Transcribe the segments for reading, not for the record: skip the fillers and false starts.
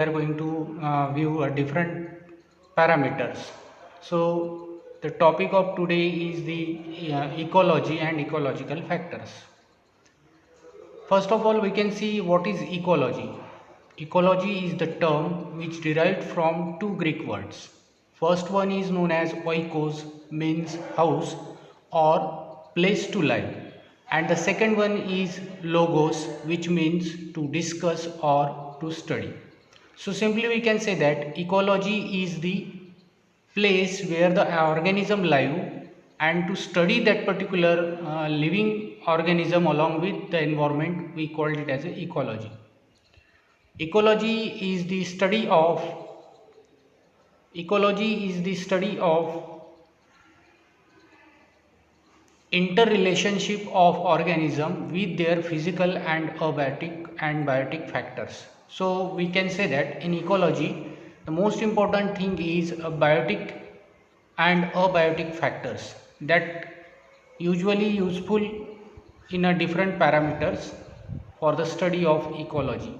are going to view different parameters. So the topic of today is the ecology and ecological factors. First of all, we can see what is ecology. Ecology is the term which derived from two Greek words. First one is known as oikos, means house or place to live, and the second one is logos, which means to discuss or to study. So simply we can say that ecology is the place where the organism live, and to study that particular living organism along with the environment, we called it as a ecology. Ecology is the study of interrelationship of organism with their physical and abiotic and biotic factors. So we can say that in ecology the most important thing is a biotic and abiotic factors that usually useful in a different parameters for the study of ecology.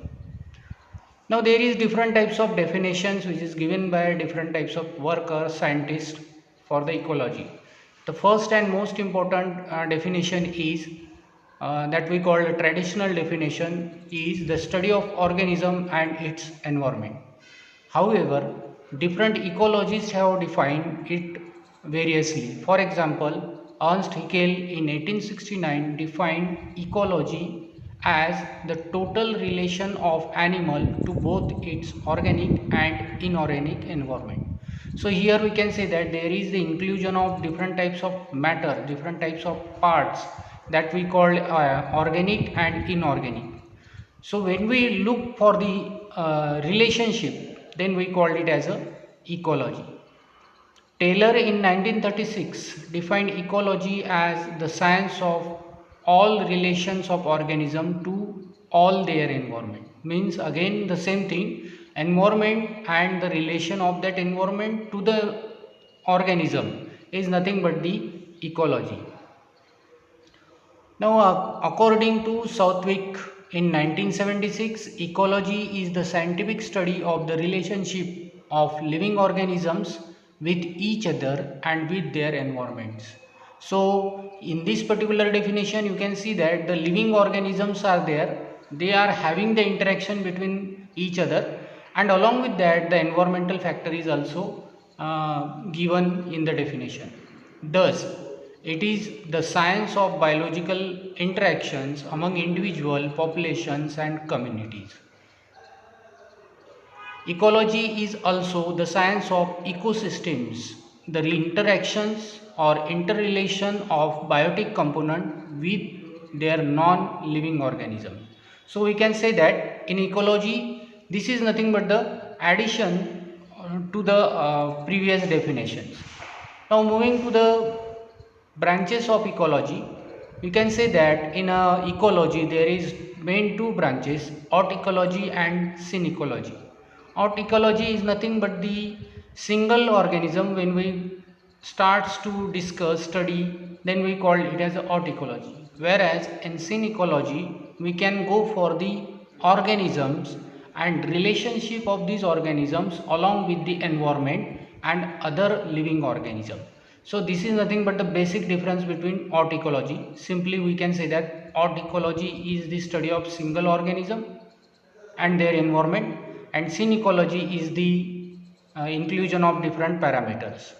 Now there is different types of definitions which is given by different types of workers, scientists for the ecology. The first and most important definition is that we call a traditional definition is the study of organism and its environment. However, different ecologists have defined it variously. For example, Ernst Haeckel in 1869 defined ecology as the total relation of animal to both its organic and inorganic environment. So here we can say that there is the inclusion of different types of matter, different types of parts that we call organic and inorganic. So when we look for the relationship, then we called it as a ecology. Taylor in 1936 defined ecology as the science of all relations of organism to all their environment. Means again the same thing, environment and the relation of that environment to the organism is nothing but the ecology. Now, according to Southwick in 1976, ecology is the scientific study of the relationship of living organisms with each other and with their environments. So, in this particular definition, you can see that the living organisms are there, they are having the interaction between each other, and along with that, the environmental factor is also given in the definition. Thus, it is the science of biological interactions among individual populations and communities. Ecology is also the science of ecosystems, the interactions or interrelation of biotic component with their non-living organism. So we can say that in ecology, this is nothing but the addition to the previous definitions. Now moving to the branches of ecology, we can say that in ecology there is main two branches, out ecology and syn ecology. Out ecology is nothing but the single organism. When we starts to discuss study, then we call it as out ecology, whereas in syn ecology we can go for the organisms and relationship of these organisms along with the environment and other living organisms. So this is nothing but the basic difference between out ecology. Simply we can say that out ecology is the study of single organism and their environment, and syn ecology is the inclusion of different parameters.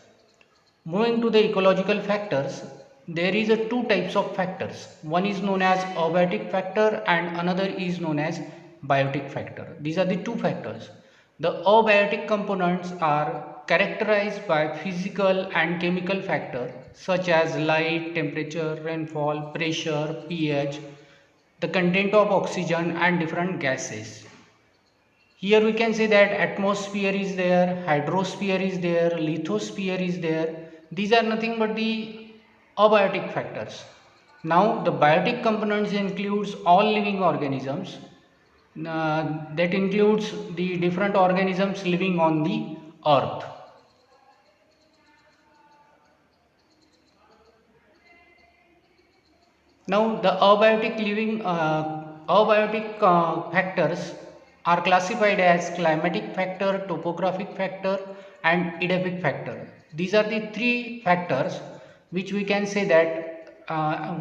Moving to the ecological factors, there is a two types of factors. One is known as abiotic factor and another is known as biotic factor. These are the two factors. The abiotic components are characterized by physical and chemical factors such as light, temperature, rainfall, pressure, pH, the content of oxygen and different gases. Here we can say that atmosphere is there, hydrosphere is there, lithosphere is there. These are nothing but the abiotic factors. Now the biotic components includes all living organisms. That includes the different organisms living on the earth. Now the abiotic factors are classified as climatic factor, topographic factor and edaphic factor. These are the three factors which we can say that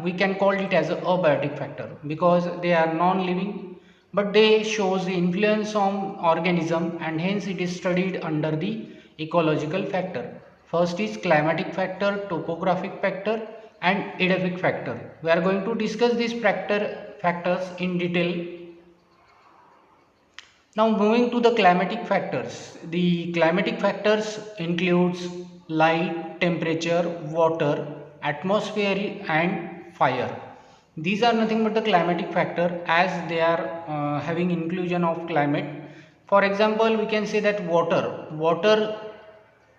we can call it as a abiotic factor because they are non-living, but they shows the influence on organism and hence it is studied under the ecological factor. First is climatic factor, topographic factor and edaphic factor. We are going to discuss these factors in detail. Now moving to the climatic factors. The climatic factors includes light, temperature, water, atmosphere and fire. These are nothing but the climatic factor as they are having inclusion of climate. For example, we can say that water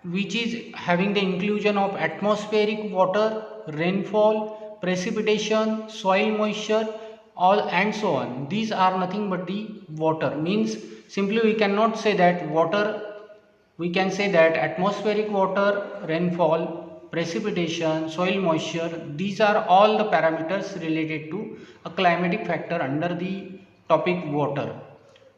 which is having the inclusion of atmospheric water, rainfall, precipitation, soil moisture, all and so on. These are nothing but the water. Means simply we cannot say that water, we can say that atmospheric water, rainfall, precipitation, soil moisture, these are all the parameters related to a climatic factor under the topic water.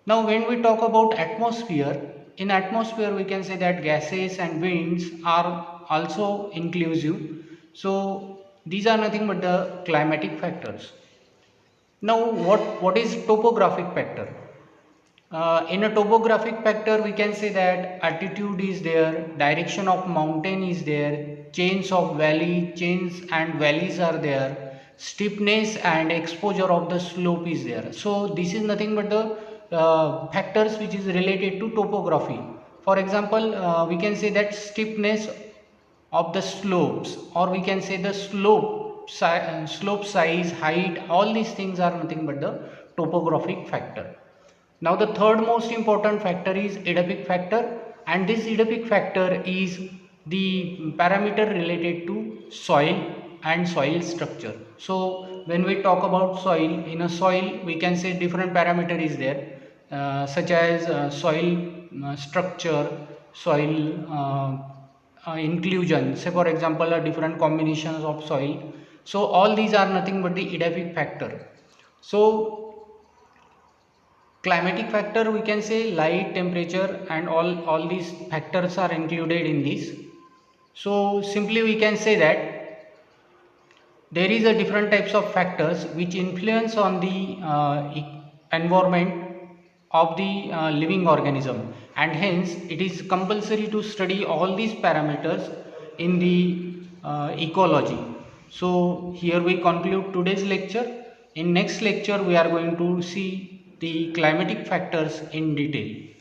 Now when we talk about atmosphere, in atmosphere we can say that gases and winds are also inclusive. So these are nothing but the climatic factors. Now what is topographic factor? In a topographic factor we can say that altitude is there, direction of mountain is there, chains of valley, chains and valleys are there, steepness and exposure of the slope is there. So this is nothing but the factors which is related to topography. For example, we can say that steepness of the slopes, or we can say the slope size, height, all these things are nothing but the topographic factor. Now the third most important factor is edaphic factor, and this edaphic factor is the parameter related to soil and soil structure. So when we talk about soil, in a soil we can say different parameter is there, such as soil structure, soil inclusion, say for example different combinations of soil. So all these are nothing but the edaphic factor. So climatic factor we can say light, temperature and all these factors are included in this. So simply we can say that there is a different types of factors which influence on the environment of the living organism, and hence it is compulsory to study all these parameters in the ecology. So here we conclude today's lecture. In next lecture we are going to see the climatic factors in detail.